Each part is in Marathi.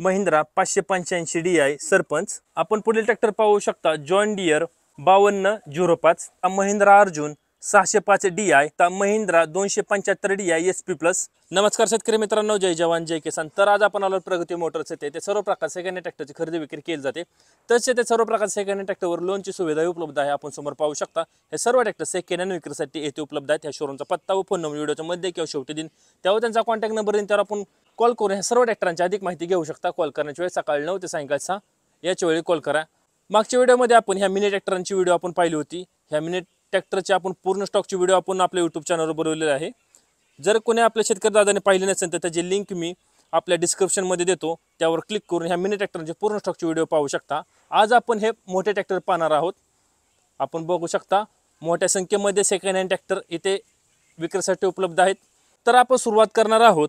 महिंद्रा 585 DI सरपंच। आपण पुढील ट्रॅक्टर पाहू शकता John Deere 5205, Mahindra Arjun 605 DI, Mahindra 275 DI SP plus. नमस्कार शेतकरी मित्रांनो, जय जवान जय किसान। तर आज आपण आलो प्रगती मोटर्स येथे। ते सर्व प्रकार सेकंड हँड ट्रॅक्टरची खरेदी विक्री केली जाते। तसेच ते सर्व प्रकार सेकंड हँड ट्रॅक्टरवर लोनची सुविधा उपलब्ध आहे। आपण समोर पाहू शकता हे सर्व ट्रॅक्टर सेकंड हँड विक्रीसाठी येथे उपलब्ध आहेत। ह्या शोरूमचा पत्ता व फोन नंबर व्हिडिओच्या मध्ये किंवा शेवटी दिन, त्यावर त्यांचा कॉन्टॅक्ट नंबर देईन, त्यावर आपण कॉल करून ह्या सर्व ट्रॅक्टरांची अधिक माहिती घेऊ शकता। कॉल करण्याची वेळ सकाळी 9 ते सायंकाळी 6 याच्या वेळी कॉल करा। मागच्या व्हिडिओमध्ये आपण ह्या मिनी ट्रॅक्टरांची व्हिडिओ आपण पाहिली होती। ह्या मिनी ट्रॅक्टरची आपण पूर्ण स्टॉकची व्हिडिओ आपण आपल्या यूट्यूब चॅनलवर बनवलेली आहे। जर कोणी आपल्या शेतकरी दादाने पाहिली नसेल तर त्याची लिंक मी आपल्या डिस्क्रिप्शनमध्ये देतो, त्यावर क्लिक करून ह्या मिनी ट्रॅक्टरचे पूर्ण स्टॉकची व्हिडिओ पाहू शकता। आज आपण हे मोठे ट्रॅक्टर पाहणार आहोत। आपण बघू शकता मोठ्या संख्येमध्ये सेकंड हँड ट्रॅक्टर इथे विक्रीसाठी उपलब्ध आहेत। तर आपण सुरुवात करणार आहोत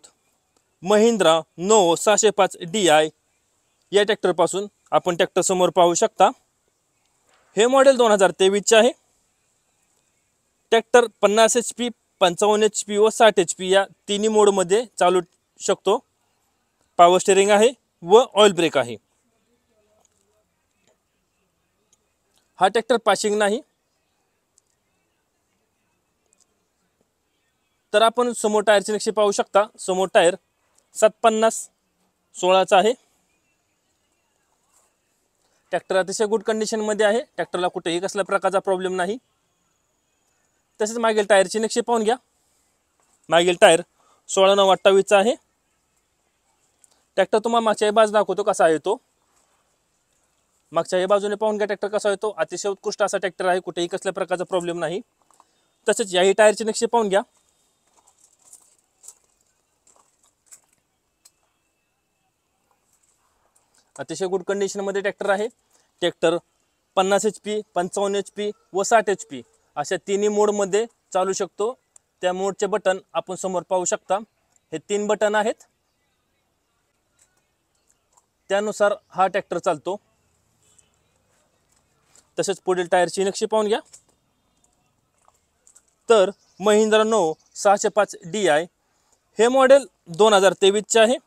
महिंद्रा नो 605 DI या ट्रॅक्टरपासून। आपण ट्रॅक्टर समोर पाहू शकता हे मॉडेल 2023 चे आहे। ट्रॅक्टर 50 HP, 55 HP व 60 HP या तिन्ही मोडमध्ये चालू शकतो। पॉवर स्टीअरिंग आहे व ऑइल ब्रेक आहे। हा ट्रॅक्टर पासिंग नाही। तर आपण समोर टायरचे नक्षी पाहू शकता। समोर टायर 750/16 चा आहे। ट्रॅक्टर अतिशय गुड कंडिशन मध्ये आहे। ट्रॅक्टरला कुठेही कसल्या प्रकारचा प्रॉब्लेम नाही। तसेच मागील टायरची नक्षी पाहून घ्या। मागील टायर 16/9/28 चा आहे। ट्रॅक्टर तुम्हाला मागच्या बाजूने दाखवतो कसा आहे तो। मागच्या बाजूने पाहून घ्या ट्रॅक्टर कसा आहे तो। अतिशय उत्कृष्ट असा ट्रॅक्टर आहे, कुठेही कसल्या प्रकारचा प्रॉब्लेम नाही। तसेच याही टायरची नक्षी पाहून घ्या। अतिशय गुड कंडिशन मध्ये ट्रॅक्टर आहे। ट्रॅक्टर 50 HP, 55 HP व 60 HP अशा तिन्ही मोड मध्ये चालू शकतो। त्या मोडचे बटन आपण समोर पाहू शकता। हे 3 बटन आहेत, त्यानुसार हा ट्रॅक्टर चालतो। तसेच पुढील टायरची नक्षी पाहून घ्या। तर महिंद्रा नो 605 DI हे मॉडेल 2023 चे आहे।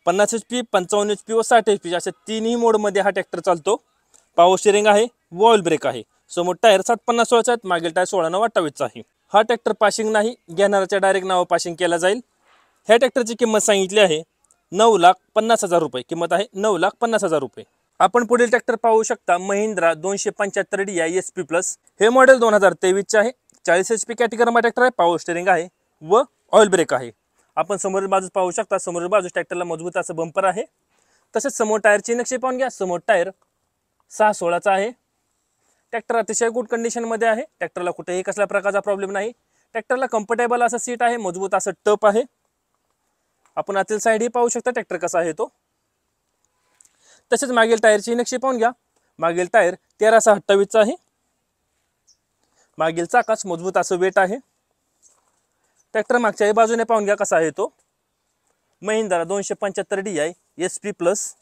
50 HP, 55 HP व 60 HP अशा तिन्ही मोड मध्ये हा ट्रॅक्टर चालतो। पॉवर स्टीअरिंग आहे व ऑइल ब्रेक आहे। समोर टायर 750/16 चा आहे, मागील टायर 16/9/28 चा आहे। हा ट्रॅक्टर पासिंग नाही, घेणाऱ्याच्या डायरेक्ट नाव पासिंग केला जाईल। ह्या ट्रॅक्टरची किंमत सांगितली आहे 9,50,000 रुपये। किंमत आहे 9,50,000 रुपये। आपण पुढील ट्रॅक्टर पाहू शकता महिंद्रा 275 DI SP प्लस। हे मॉडेल 2023 चे आहे। 40 HP कॅटेगरीमध्ये ट्रॅक्टर आहे। पॉवर स्टीअरिंग आहे व ऑइल ब्रेक आहे। आपण समोरील बाजूस पाहू शकता। समोरील बाजूस ट्रॅक्टरला मजबूत असं बंपर आहे। तसेच समोर टायरची नक्षी पाहून घ्या। समोर टायर 6/16 चा आहे। ट्रॅक्टर अतिशय गुड कंडिशन मध्ये आहे। ट्रॅक्टरला कुठेही कसल्या प्रकारचा प्रॉब्लेम नाही। ट्रॅक्टरला कम्फर्टेबल असं सीट आहे, मजबूत असं टप आहे। आपण आतील साइड ही पाहू शकता ट्रॅक्टर कसा आहे तो। तसेच मागील टायरची नक्षी पाहून घ्या। मागील टायर 13/28 चा आहे। मागील चाकास मजबूत असं वेट आहे। ट्रॅक्टर मागच्याही बाजूने पाहून घ्या कसा आहे तो। Mahindra 275 DI SP plus.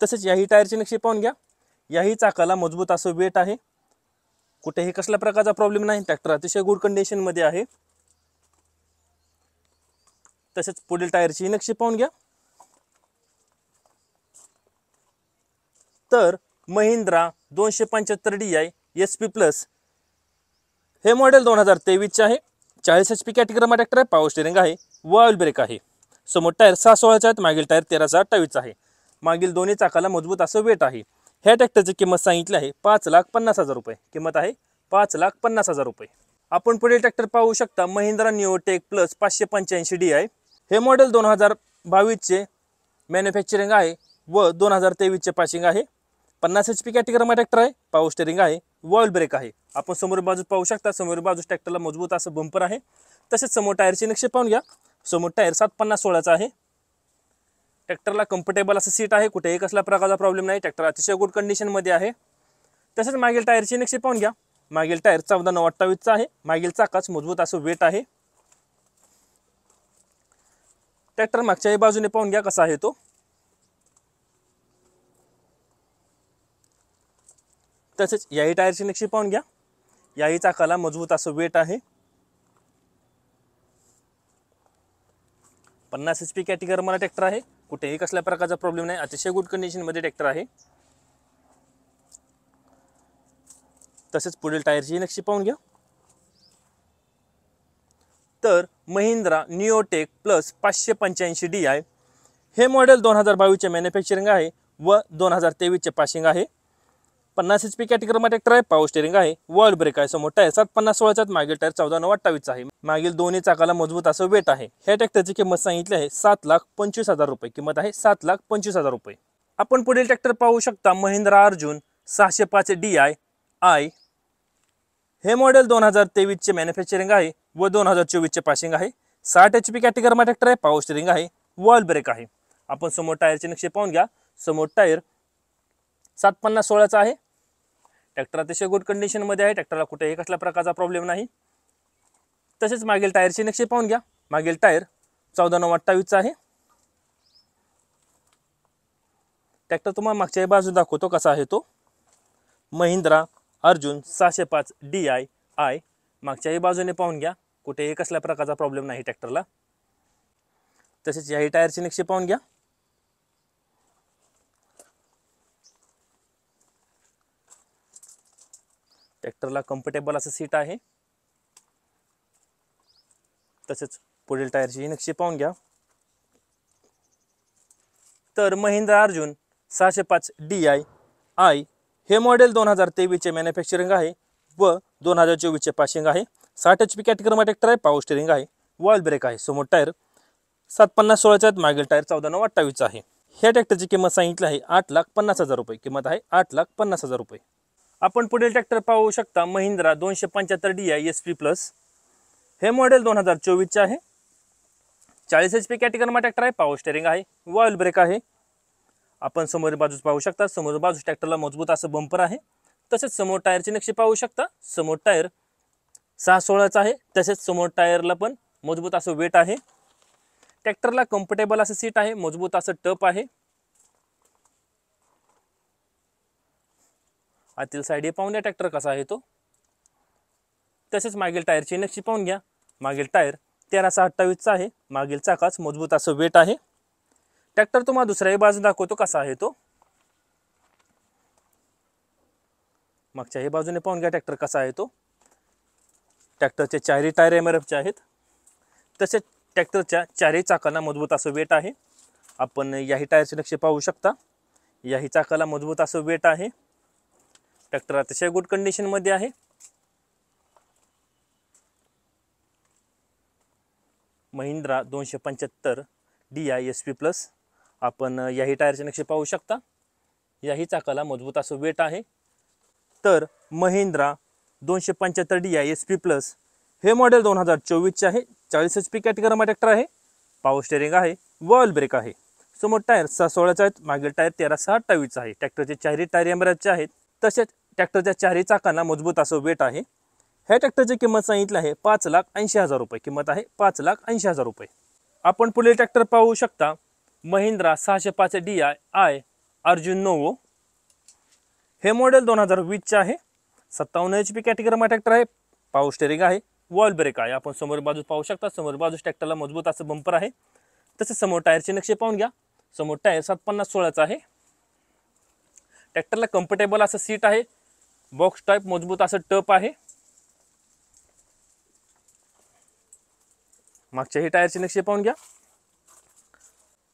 तसेच याही टायरची नक्षी पाहून घ्या। याही चाकाला मजबूत असं वेट आहे, कुठेही कसल्या प्रकारचा प्रॉब्लेम नाही। ट्रॅक्टर अतिशय गुड कंडिशन मध्ये आहे। तसेच पुढील टायरची नक्षी पाहून घ्या। तर महिंद्रा 275 DI SP प्लस हे मॉडेल 2023 चे आहे। 40 HP कॅटेगरीमध्ये ट्रॅक्टर आहे। पॉवर स्टीअरिंग आहे व ऑइल ब्रेक आहे। समोर टायर 6/16 चे आहेत, मागील टायर 13/28 चा आहे। मागील दोन्ही चाकाला मजबूत असं वेट आहे। ह्या ट्रॅक्टरची किंमत सांगितली आहे 5,50,000 रुपये। किंमत आहे 5,50,000 रुपये। आपण पुढील ट्रॅक्टर पाहू शकता Mahindra Neo Tech plus 585 DI। हे मॉडेल 2022 चे मॅन्युफॅक्चरिंग आहे व 2023 चे पासिंग आहे। 50 HP कॅटेगरीमध्ये ट्रॅक्टर आहे। पॉवर स्टीअरिंग आहे व ऑइल ब्रेक आहे। आपण समोर बाजू पाहू शकता। समोर बाजूस ट्रॅक्टरला मजबूत असं बंपर आहे। तसेच समोर टायरची नक्षी पाहून घ्या। समोर टायर 750/16 चा आहे। ट्रॅक्टरला कम्फर्टेबल असं सीट आहे, कुठेही कसल्या प्रकारचा प्रॉब्लेम नाही। ट्रॅक्टर अतिशय गुड कंडिशन मध्ये आहे। तसेच मागील टायरची नक्षी पाहून घ्या। मागील टायर 14/9/28 चा आहे। मागील चाकास मजबूत असं वेट आहे। ट्रॅक्टर मागच्याही बाजूने पाहून घ्या कसा आहे तो। तसेच याही टायरची नक्षी पाहून घ्या। याही चाकाला मजबूत असं वेट आहे। 50 HP कॅटेगरीमध्ये ट्रॅक्टर आहे, कुठेही कसल्या प्रकारचा प्रॉब्लेम नाही, अतिशय गुड कंडिशनमध्ये ट्रॅक्टर आहे. तसेच पुढील टायरची नक्षी पाहून घ्या. तर महिंद्रा निओटेक प्लस 585 DI हे मॉडेल 2022चे मॅन्युफॅक्चरिंग आहे व 2023चे पासिंग आहे. 50 HP कॅटेगरीमध्ये ट्रॅक्टर आहे, पॉवर स्टीअरिंग आहे, वॉल ब्रेक आहे, समोर टायर 750/16 चा, मागील टायर 14/9/28 आहे. मागील दोन्ही चाकाला मजबूत असं वेट आहे. ह्या ट्रॅक्टरची किंमत सांगितली आहे 7,25,000 रुपये. किंमत आहे 7,25,000 रुपये. आपण पुढील ट्रॅक्टर पाहू शकता महिंद्रा अर्जुन 605 DI आय. हे मॉडेल 2023चे मॅन्युफॅक्चरिंग आहे व 2024चे पासिंग आहे. 60 HP कॅटेगरीमध्ये ट्रॅक्टर आहे, पॉवर स्टीअरिंग आहे, वॉल ब्रेक आहे. आपण समोर टायरचे नक्षे पाहून घ्या. समोर टायर 750/16 चा आहे. ट्रॅक्टर अतिशय गुड कंडिशनमध्ये आहे. ट्रॅक्टरला कुठेही कसल्या प्रकारचा प्रॉब्लेम नाही. तसेच मागील टायरचे नक्षे पाहून घ्या. मागील टायर 14/9/28 चा आहे. ट्रॅक्टर तुम्हाला मागच्या बाजू दाखवतो कसा आहे तो. महिंद्रा अर्जुन 605 DI आय. मागच्याही बाजूने पाहून घ्या, कुठेही कसल्या प्रकारचा प्रॉब्लेम नाही ट्रॅक्टरला. तसेच याही टायरचे नक्षे पाहून घ्या. ट्रॅक्टरला कम्फर्टेबल असं सीट आहे. तसेच पुढील टायरची नक्षी पाहून घ्या. तर महिंद्रा अर्जुन 605 DI आय हे मॉडेल 2023चे मॅन्युफॅक्चरिंग आहे व 2024चे पासिंग आहे. 60 HP कॅटेगरीमध्ये ट्रॅक्टर आहे, पॉवर स्टीअरिंग आहे, वॉल ब्रेक आहे, समोर टायर 750/16 चा, मागील टायर 14/9/28 आहे. ह्या ट्रॅक्टरची किंमत सांगितली आहे 8,50,000 रुपये. किंमत आहे 8,50,000 रुपये. आपण पुढील ट्रॅक्टर पाहू शकता महिंद्रा 275 DI SP प्लस. हे मॉडेल 2024चे आहे. 40 HP कॅटेगरीमध्ये ट्रॅक्टर आहे, पॉवर स्टीअरिंग आहे, वॉल ब्रेक आहे. आपण समोर बाजूस पाहू शकता. समोर बाजूस ट्रॅक्टरला मजबूत असं बंपर आहे. तसेच समोर टायरची नक्षी पाहू शकता. समोर टायर 6/16 चा आहे. तसेच समोर टायरला पण मजबूत असं वेट आहे. ट्रॅक्टरला कम्फर्टेबल असं सीट आहे, मजबूत असं टप आहे. आतील साईड हे पाहून घ्या ट्रॅक्टर कसा आहे तो. तसेच मागील टायरची नक्षी पाहून घ्या. मागील टायर 13/28 चा आहे. मागील चाकाच मजबूत असं वेट आहे. ट्रॅक्टर तुम्हाला दुसऱ्याही बाजू दाखवतो कसा आहे तो. मागच्याही बाजूने पाहून घ्या ट्रॅक्टर कसा आहे तो. ट्रॅक्टरचे चारही टायर MRF चे आहेत. तसेच ट्रॅक्टरच्या चारही चाकांना मजबूत असं वेट आहे. आपण याही टायरचे नक्षे पाहू शकता. याही चाकाला मजबूत असं वेट आहे. ट्रॅक्टर अतिशय गुड कंडिशनमध्ये आहे. Mahindra 275 DI SP plus. आपण याही टायरचे नक्षे पाहू शकता. याही चाकाला मजबूत असं वेट आहे. तर महिंद्रा 275 DI SP प्लस हे मॉडेल 2024चे आहे. 40 HP कॅटेगरीमध्ये ट्रॅक्टर आहे, पॉवर स्टीअरिंग आहे, वॉल ब्रेक आहे. समोर टायर 6/16 चा आहेत, मागील टायर 13/28 आहे. ट्रॅक्टरचे चारही टायर MRF चे आहेत. तसेच ट्रॅक्टरच्या चारही चाकांना मजबूत असं वेट आहे. ह्या ट्रॅक्टरची किंमत सांगितली आहे 5,80,000 रुपये. किंमत आहे 5,80,000 रुपये. आपण पुढील ट्रॅक्टर पाहू शकता Mahindra 605 DI I Arjun novo. हे मॉडेल 2020चे आहे. 57 HP कॅटेगरीमध्ये ट्रॅक्टर आहे, पॉवर स्टीअरिंग आहे, वॉल ब्रेक आहे. आपण समोर बाजू पाहू शकता. समोर बाजू ट्रॅक्टरला मजबूत असं बंपर आहे. तसेच समोर टायरचे नक्षे पाहून घ्या. समोर टायर 750/16 चा आहे. ट्रॅक्टरला कम्फर्टेबल असं सीट आहे. बॉक्स टाईप मजबूत असं टप आहे. मागच्याही टायरचे नक्षे पाहून घ्या.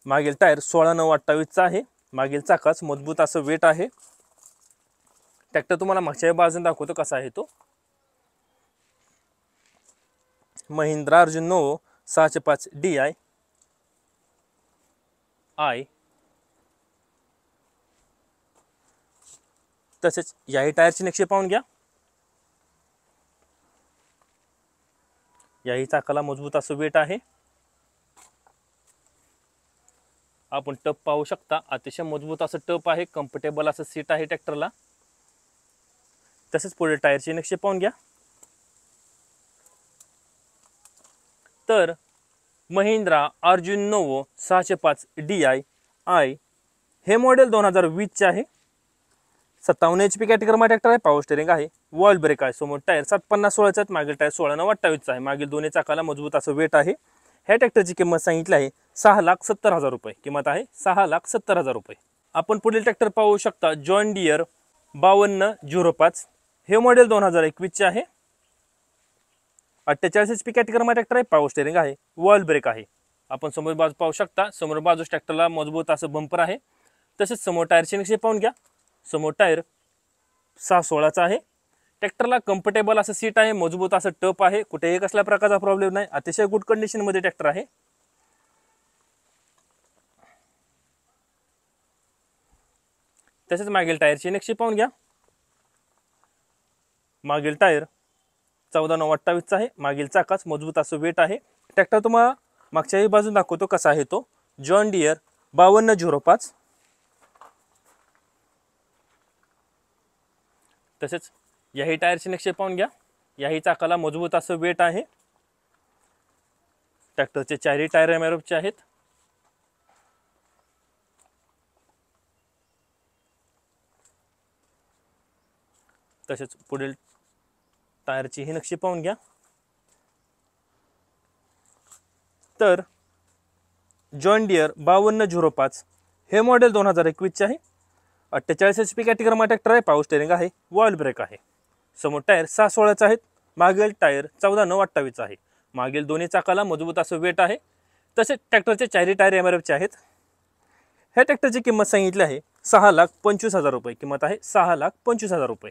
मागील टायर 16/9/28 चा आहे. मागील चाकाच मजबूत असं वेट आहे. ट्रॅक्टर तुम्हाला मागच्या बाजूने दाखवतो कसा आहे तो. Mahindra Arjun novo 605 DI I. तसेच याही टायरची नक्षी पाहून घ्या. याही चाकाला मजबूत असं वेट आहे. आपण टप पाहू शकता. अतिशय मजबूत असं टप आहे. कम्फर्टेबल असं सीट आहे ट्रॅक्टरला. तसेच पुढे टायरची नक्षी पाहून घ्या. तर Mahindra Arjun novo 605 DI I हे मॉडेल 2020चे आहे. 57 HP कॅटेगरीमध्ये ट्रॅक्टर आहे, पॉवर स्टीअरिंग आहे, वॉल ब्रेक आहे. समोर टायर 750/16 चा, मागील टायर 16/9/28 आहे. मागील दोन्ही चाकाला मजबूत असं वेट आहे. ह्या ट्रॅक्टरची किंमत सांगितली आहे 6,70,000 रुपये किंमत आहे 6,70,000 रुपये। आपण पुढील ट्रॅक्टर पाहू शकता जॉन डियर 5205। हे मॉडेल 2021 चे आहे। 48 HP कॅटेगरीमध्ये ट्रॅक्टर आहे। पॉवर स्टीअरिंग आहे, वॉल ब्रेक आहे। आपण समोर बाजू पाहू शकता, समोर बाजूस ट्रॅक्टरला मजबूत असं बंपर आहे। तसेच समोर टायरचे नक्षे पाहून घ्या। समोर टायर 6/16 चा आहे। ट्रॅक्टरला कम्फर्टेबल असं सीट आहे, मजबूत असं टप आहे, कुठेही कसल्या प्रकारचा प्रॉब्लेम नाही, अतिशय गुड कंडिशन मध्ये ट्रॅक्टर आहे। तसेच मागील टायरची नक्षी पाहून घ्या। मागील टायर 14/9/28 चा आहे। मागील चाकाच मजबूत असं वेट आहे। ट्रॅक्टर तुम्हाला मागच्याही बाजून दाखवतो कसा आहे तो जॉन डियर 5205। तसेच याही टायरचे नक्षे पाहून घ्या। याही चाकाला मजबूत असं वेट आहे। ट्रॅक्टरचे चारही टायर एमआरएफचे आहेत। तसेच पुढील टायरची ही नक्षी पाहून घ्या। तर जॉन डियर 5205 हे मॉडेल 2021 चे आहे। 48 HP कॅटेगरीमध्ये ट्रॅक्टर आहे। पॉवर स्टीअरिंग आहे, वॉल ब्रेक आहे। समोर टायर 6/16 चे आहेत। मागील टायर 14/9/28 चा आहे। मागील दोन्ही चाकाला मजबूत असं वेट आहे। तसेच ट्रॅक्टरचे चारही टायर एमआरएफचे आहेत। ह्या ट्रॅक्टरची किंमत सांगितली आहे 6,25,000 रुपये किंमत आहे 6,25,000 रुपये।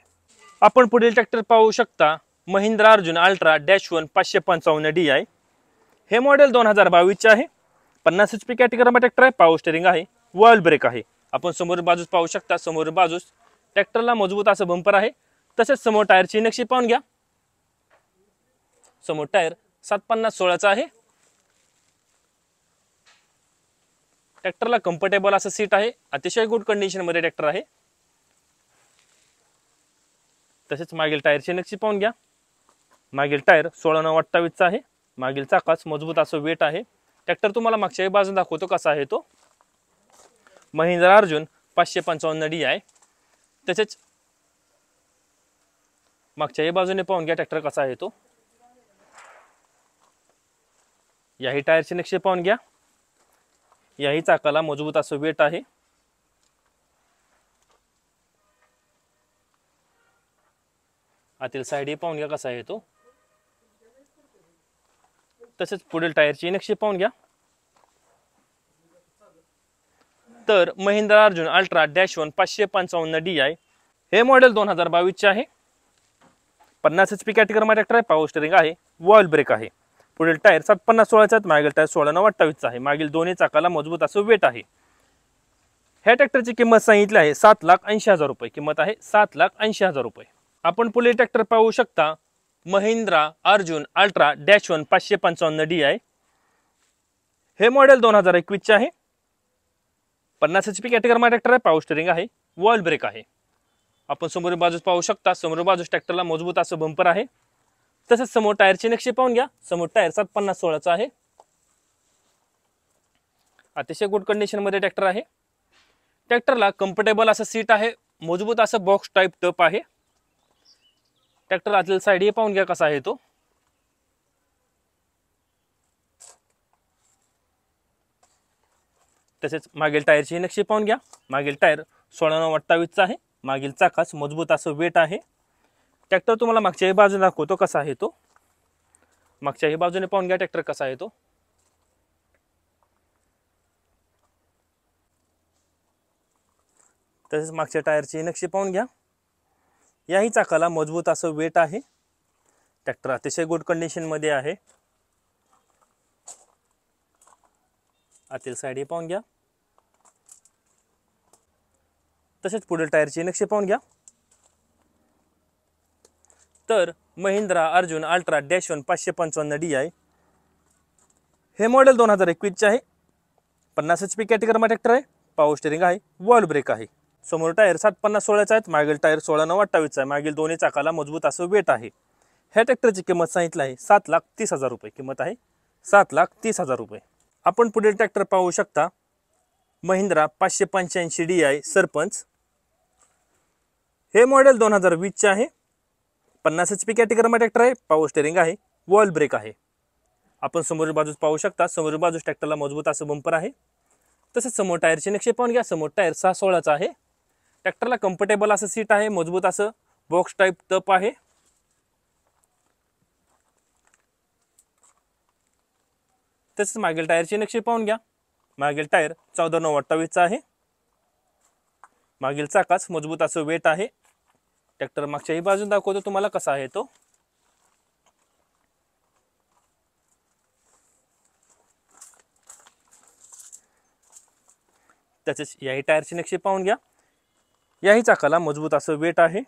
आपण पुढील ट्रॅक्टर पाहू शकता महिंद्रा अर्जुन अल्ट्रा -1 555 DI। हे मॉडेल 2022 चे आहे। 50 HP कॅटेगरीमध्ये ट्रॅक्टर आहे। पॉवर स्टीअरिंग आहे, वॉल ब्रेक आहे। आपण समोर बाजूस पाहू शकता, समोर बाजूस ट्रॅक्टरला मजबूत असं बंपर आहे। तसेच समोर टायरची नक्षी पाहून घ्या। समोर टायर 7/50/16 चा आहे। ट्रॅक्टरला कम्फर्टेबल असं सीट आहे, अतिशय गुड कंडिशन मध्ये ट्रॅक्टर आहे। तसेच मागील टायरची नक्षी पाहून घ्या। मागील टायर 16/9/28 चा आहे। मागील चाकाच मजबूत असं वेट आहे। ट्रॅक्टर तुम्हाला मागच्याही बाजून दाखवतो कसा आहे तो महिंद्रा अर्जुन 555 DI। तसेच मागच्याही बाजूने पाहून घ्या ट्रॅक्टर कसा आहे तो। याही टायरची नक्षी पाहून घ्या। याही चाकाला मजबूत असं वेट आहे। आतील साइड पाहून घ्या कसा आहे तो। तसेच पुढील टायरची नक्षी पाहून घ्या। तर महिंद्रा अर्जुन अल्ट्रा -1 555 DI हे मॉडेल 2022 चे आहे। 50 HP कॅटेगरीमध्ये ट्रॅक्टर आहे। पॉवर स्टीअरिंग आहे, वॉल ब्रेक आहे। पुढील टायर 7/50/16 चा आहे। मागील टायर 16/9/28 चा आहे। मागील दोन्ही चाकाला मजबूत असं वेट आहे। ह्या ट्रॅक्टरची किंमत सांगितली आहे 7,80,000 रुपये किंमत आहे 7,80,000 रुपये। आपण पुढील ट्रॅक्टर पाहू शकता महिंद्रा अर्जुन अल्ट्रा -1 555 DI। हे मॉडेल 2021 चे आहे। 50 HP कॅटेगरीमध्ये ट्रॅक्टर आहे। पॉवर स्टीअरिंग आहे, वॉल ब्रेक आहे। आपण समोर बाजूस पाहू शकता, समोर बाजूस ट्रॅक्टरला मजबूत असं बंपर आहे। तसेच समोर टायरची नक्षी पाहून घ्या। समोर टायर 7/50/16 चा आहे। अतिशय गुड कंडिशन मध्ये ट्रॅक्टर आहे। ट्रॅक्टरला कम्फर्टेबल असं सीट आहे, मजबूत असं बॉक्स टाइप टप आहे। ट्रॅक्टर आतील साइड हे पाहून घ्या कसा आहे तो। तसेच मागील टायरची नक्षी पाहून घ्या। मागील टायर 16/9/28 चा आहे। मागील चाकाच मजबूत असं वेट आहे। ट्रॅक्टर तुम्हाला मागच्याही बाजूने दाखवतो कसा आहे तो। मागच्याही बाजूने पाहून घ्या ट्रॅक्टर कसा आहे तो। तसेच मागच्या टायरची नक्षी पाहून घ्या। याही चाकाला मजबूत असं वेट आहे। ट्रॅक्टर अतिशय गुड कंडिशन मध्ये आहे। आतील साइड हे पाहून घ्या। तसेच पुढील टायरची नक्षी पाहून घ्या। तर महिंद्रा अर्जुन अल्ट्रा -1 555 DI हे मॉडेल 2021 चे आहे। 50 HP कॅटेगरीमध्ये ट्रॅक्टर आहे। पॉवर स्टीअरिंग आहे, वॉल ब्रेक आहे। समोर टायर 7/50/16 चा आहे। मागील टायर 16/9/28 चा आहे। मागील दोन्ही चाकाला मजबूत असं वेट आहे। ह्या ट्रॅक्टरची किंमत सांगितली आहे 7,30,000 रुपये किंमत आहे 7,30,000 रुपये। आपण पुढील ट्रॅक्टर पाहू शकता महिंद्रा 585 DI सरपंच। हे मॉडेल 2020 चे आहे। 50 HP कॅटेगरीमध्ये ट्रॅक्टर आहे। पॉवर स्टीअरिंग आहे, वॉल ब्रेक आहे। आपण समोरील बाजूस पाहू शकता, समोरील बाजूस ट्रॅक्टरला मजबूत असं बंपर आहे. तसेच समोर टायरचे नक्षे पाहून घ्या. समोर टायर 6/16चा आहे. ट्रॅक्टरला कम्फर्टेबल असं सीट आहे, मजबूत असं बॉक्स टाईप टप आहे. तसेच मागील टायरचे नक्षे पाहून घ्या. मागील टायर 14/9/28चा आहे. मागील चाकास मजबूत असं वेट आहे. ट्रॅक्टर मागच्याही बाजून दाखवतो तुम्हाला कसा आहे तो. तसेच याही टायरचे नक्षे पाहून घ्या. याही चाकाला मजबूत असं वेट आहे.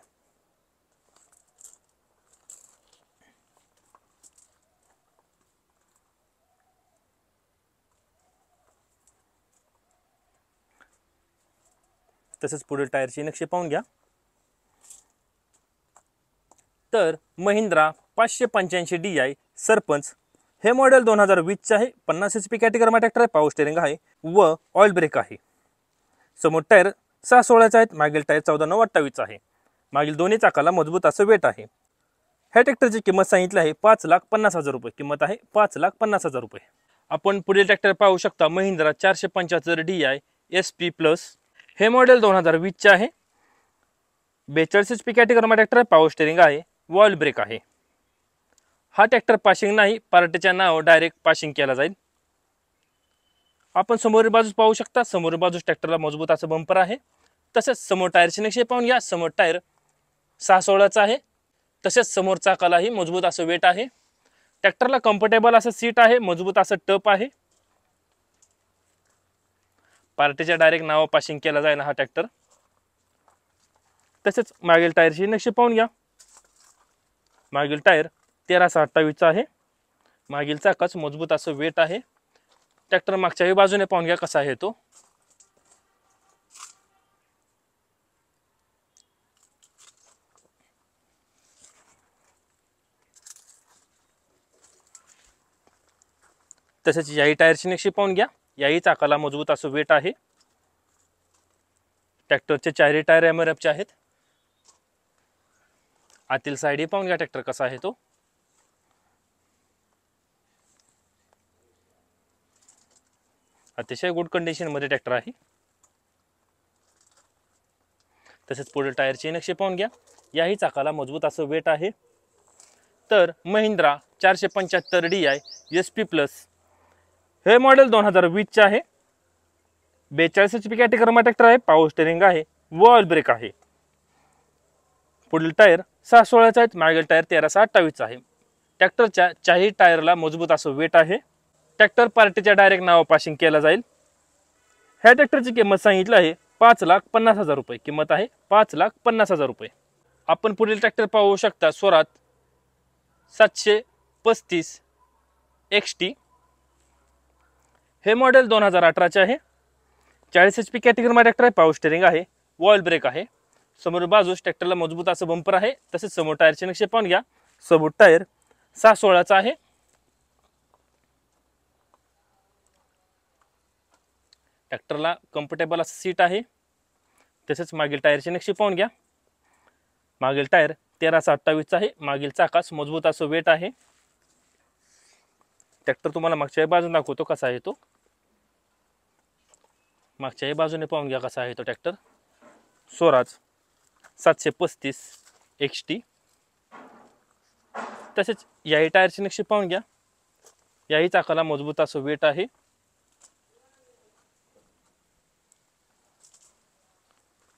तसेच पुढील टायरचे नक्षे पाहून घ्या. तर महिंद्रा 585 DI सरपंच हे मॉडेल 2020चे आहे. 50 HP कॅटेगरीमा ट्रॅक्टर आहे. पॉवर स्टेअरिंग आहे व ऑइल ब्रेक आहे. समोर टायर 6/16चा आहेत. मागील टायर 14/9/28चा आहे. मागील दोन्ही चाकाला मजबूत असं वेट आहे. ह्या ट्रॅक्टरची किंमत सांगितली आहे 5,50,000 रुपये. किंमत आहे 5,50,000 रुपये. आपण पुढील ट्रॅक्टर पाहू शकता महिंद्रा 475 DI SP प्लस. हे मॉडेल 2020चे आहे. 42 HP कॅटेगरीमा ट्रॅक्टर आहे. पॉवर स्टेअरिंग आहे व ऑइल ब्रेक आहे. हा ट्रॅक्टर पासिंग नाही, पार्टीच्या नाव डायरेक्ट पासिंग केला जाईल. आपण समोरील बाजूस पाहू शकता. समोरील बाजूस ट्रॅक्टरला मजबूत असं बंपर आहे. तसेच समोर टायरचे नक्षे पाहून घ्या. समोर टायर 6/16चा आहे. तसेच समोर चाकालाही मजबूत असं वेट आहे. ट्रॅक्टरला कम्फर्टेबल असं सीट आहे, मजबूत असं टप आहे. पार्टीच्या डायरेक्ट नाव पासिंग केला जाईल हा ट्रॅक्टर. तसेच मागील टायरची नक्षी पाहून घ्या. मागील टायर 13/28चा आहे. मागील चाकाच मजबूत असं वेट आहे. ट्रॅक्टर मागच्याही बाजूने पाहून घ्या कसा आहे तो. तसेच याही टायरची नक्षी पाहून घ्या. याही चाकाला मजबूत असं वेट आहे. ट्रॅक्टरचे चारही टायर MRFचे आहेत. आतील साईड पाहून घ्या ट्रॅक्टर कसा आहे तो. अतिशय गुड कंडिशन मध्ये ट्रॅक्टर आहे. तसेच पुढील टायरचे नक्षे पाहून घ्या. याही चाकाला मजबूत असं वेट आहे. तर महिंद्रा 475 DI SP प्लस हे मॉडेल 2020चे आहे. 42 HP कॅटेगरीमा ट्रॅक्टर आहे. पॉवर स्टेअरिंग आहे व ऑइल ब्रेक आहे. पुढील टायर 6/16चा आहेत. मागील टायर 13/28चा आहे. ट्रॅक्टरच्या चारही टायरला मजबूत असं वेट आहे. ट्रॅक्टर पार्टीच्या डायरेक्ट नाव पासिंग केला जाईल. ह्या ट्रॅक्टरची किंमत सांगितली आहे 5,50,000 रुपये. किंमत आहे 5,50,000 रुपये. आपण पुढील ट्रॅक्टर पाहू शकता स्वराज 735 XT. हे मॉडेल 2018चे आहे. 40 HP कॅटेगरीमा ट्रॅक्टर आहे. पॉवर स्टेअरिंग आहे व ऑइल ब्रेक आहे. समोर बाजूस ट्रॅक्टरला मजबूत असं बंपर आहे. तसेच समोर टायरचे नक्षे पाहून घ्या. समोर टायर 6/16चा आहे. ट्रॅक्टरला कम्फर्टेबल असं सीट आहे. तसेच मागील टायरचे नक्षे पाहून घ्या. मागील टायर 13/28चा आहे. मागील चाकास मजबूत असं वेट आहे. ट्रॅक्टर तुम्हाला मागच्याही बाजूने दाखवतो कसा आहे तो. मागच्याही बाजूने पाहून घ्या कसा आहे तो ट्रॅक्टर. स्वराज 735 XT. तसेच याही टायरचे नक्षे पाहून घ्या. याही चाकाला मजबूत असं वेट आहे.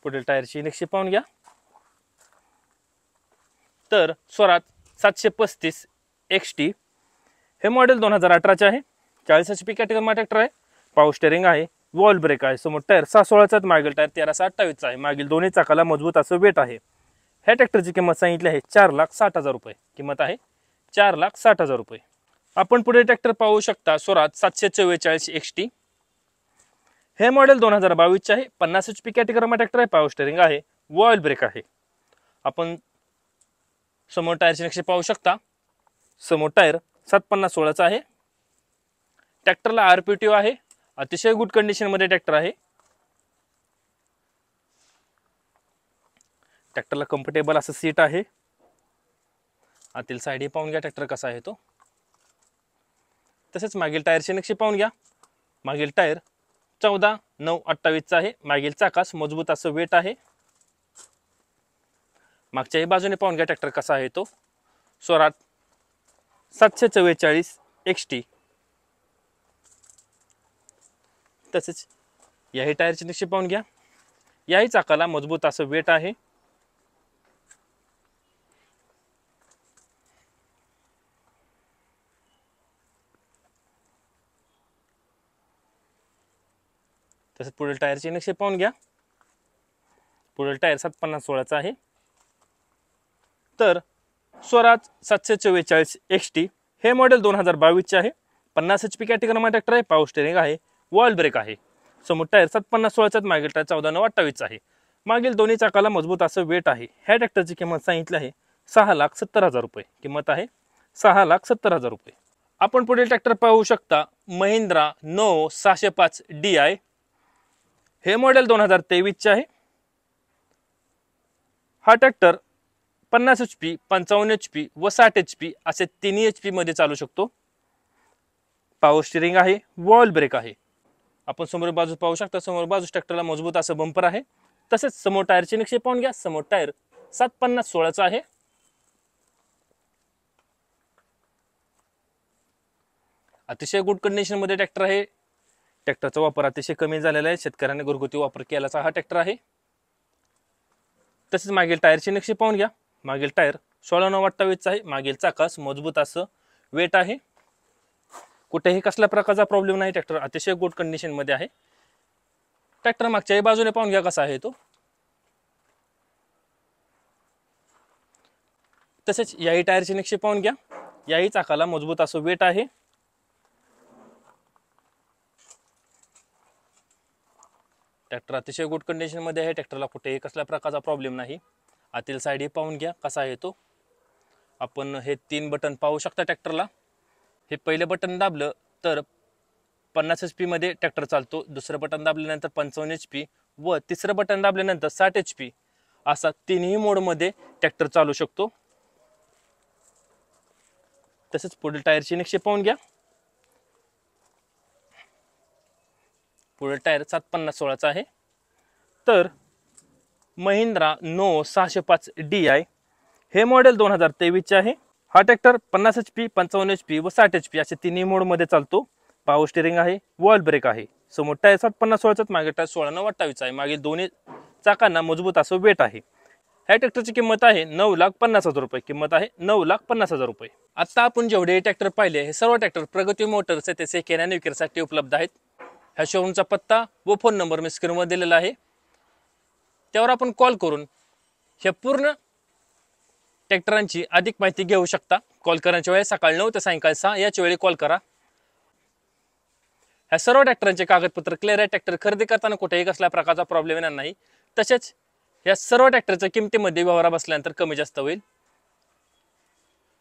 पुढील टायरची नक्षी पाहून घ्या. तर स्वराज 735 XT हे मॉडेल 2018चे आहे. 40 HP कॅटेगरीमा ट्रॅक्टर आहे. पॉवर स्टेअरिंग आहे व ऑइल ब्रेक आहे. समोर टायर 6/16चा आहे. मागील टायर 13/28चा आहे. मागील दोन्ही चाकाला मजबूत असं वेट आहे. ह्या ट्रॅक्टरची किंमत सांगितली आहे 4,60,000 रुपये. किंमत आहे 4,60,000 रुपये. आपण पुढे ट्रॅक्टर पाहू शकता स्वराज 744 XT. हे मॉडेल 2022चे आहे. 50 HP कॅटेगरीमा ट्रॅक्टर आहे. पॉवर स्टेअरिंग आहे व ऑइल ब्रेक आहे. आपण समोर टायरचे नक्षे पाहू शकता. समोर टायर 750/16चा आहे. ट्रॅक्टरला RPTO आहे. अतिशय गुड कंडिशन मध्ये ट्रॅक्टर आहे. ट्रॅक्टरला कम्फर्टेबल असं सीट आहे. आतील साईड पाहून घ्या ट्रॅक्टर कसा आहे तो. तसेच मागील टायरचे नक्षी पाहून घ्या. मागील टायर 14/9/28 आहे. मागील चाकास मजबूत असं वेट आहे. मागच्याही बाजूने पाहून घ्या ट्रॅक्टर कसा आहे तो. स्वराज 744 XT. तसेच याही टायरचे नक्षी पाहून घ्या. याही चाकाला मजबूत असं वेट आहे. तसेच पुढील टायरचे नक्षी पाहून घ्या. पुढील टायर 750/16 आहे. तर स्वराज 744 XT हे मॉडेल 2022 चे आहे. 50 HP कॅटेगरीमध्ये ट्रॅक्टर आहे. पॉवर स्टीअरिंग आहे. वॉल ब्रेक आहे. समोर टायर 750/16 मागील टायर 14/9/28 आहे. मागील दोन्ही चाकाला मजबूत असं वेट आहे. ह्या ट्रॅक्टरची किंमत सांगितली आहे 6,70,000 रुपये. किंमत आहे 6,70,000 रुपये. आपण पुढील ट्रॅक्टर पाहू शकता महिंद्रा नो 605 DI. हे मॉडेल 2023 चे आहे. हा ट्रॅक्टर 50 HP, 55 HP व 60 HP असे तिन्ही HP मध्ये चालू शकतो. पॉवर स्टीअरिंग आहे. वॉल ब्रेक आहे. आपण समोर बाजू पाहू शकता. समोर बाजू ट्रॅक्टरला मजबूत असं बंपर आहे. तसेच समोर टायरचे नक्षी पाहून घ्या. समोर टायर 750/16 आहे. अतिशय गुड कंडिशन मध्ये ट्रॅक्टर आहे. ट्रॅक्टरचा वापर अतिशय कमी झालेला आहे. शेतकऱ्यांनी घरगुती वापर केल्याचा हा ट्रॅक्टर आहे. तसेच मागील टायरचे नक्षी पाहून घ्या. मागील टायर 16/9/28 आहे. मागील चाकास मजबूत असं वेट आहे. कुठेही कसल्या प्रकारचा प्रॉब्लेम नाही. ट्रॅक्टर अतिशय गुड कंडिशन मध्ये आहे. ट्रॅक्टर मागच्याही बाजूने पाहून घ्या कसा आहे तो. तसेच याही टायरचे नक्षी पाहून घ्या. याही चाकाला मजबूत असं वेट आहे. ट्रॅक्टर अतिशय गुड कंडिशन मध्ये आहे. ट्रॅक्टरला कुठेही कसल्या प्रकारचा प्रॉब्लेम नाही. आतील साईड पाहून घ्या कसा आहे तो. आपण हे 3 बटन पाहू शकता ट्रॅक्टरला. हे पहिले बटन दाबलं तर 50 HP मध्ये ट्रॅक्टर चालतो. दुसरं बटन दाबल्यानंतर 55 HP व तिसरं बटन दाबल्यानंतर 60 HP असा तिन्ही मोड मध्ये ट्रॅक्टर चालू शकतो. तसेच पुढील टायरची नक्षी पाहून घ्या. पुढील टायर 750/16 आहे. तर महिंद्रा नो 605 DI हे मॉडेल 2023 चे आहे. हा ट्रॅक्टर 50 HP, 55 HP व 60 HP असे तिन्ही मोड मध्ये चालतो. पॉवर स्टीअरिंग आहे. वॉल ब्रेक आहे. समोर टायर 750/16 मागे टायर 16/9/28 आहे. मागे दोन्ही चाकांना मजबूत असं वेट आहे. ह्या ट्रॅक्टरची किंमत आहे 9,50,000 रुपये. किंमत आहे 9,50,000 रुपये. आता आपण जेवढे ट्रॅक्टर पाहिले हे सर्व ट्रॅक्टर प्रगती मोटर्स येथे सेकंड हँड विक्रीसाठी उपलब्ध आहेत. ह्या शोरूमचा पत्ता व फोन नंबर मी स्क्रीनवर दिलेला आहे. त्यावर आपण कॉल करून ह्या पूर्ण ट्रॅक्टरांची अधिक माहिती घेऊ शकता. कॉल करण्याची वेळ सकाळी 9 ते सायंकाळी 6 याच वेळी कॉल करा. ह्या सर्व ट्रॅक्टरांचे कागदपत्र क्लिअर आहे. ट्रॅक्टर खरेदी करताना कुठेही कसल्या प्रकारचा प्रॉब्लेम येणार नाही. तसेच या सर्व ट्रॅक्टरच्या किमतीमध्ये व्यवहार बसल्यानंतर कमी जास्त होईल.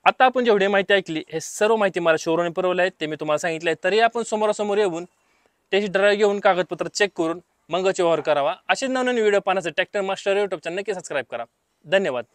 आता आपण जेवढी माहिती ऐकली हे सर्व माहिती मला शोरूमने पुरवली आहे ते मी तुम्हाला सांगितले आहे. तरी आपण समोरासमोर येऊन टेस्ट ड्राईव्ह घेऊन कागदपत्र चेक करून मगच व्यवहार करावा. असे नवनवीन व्हिडिओ पाहण्यासाठी ट्रॅक्टर मास्टर YouTube चॅनल नक्की सबस्क्राईब करा. धन्यवाद.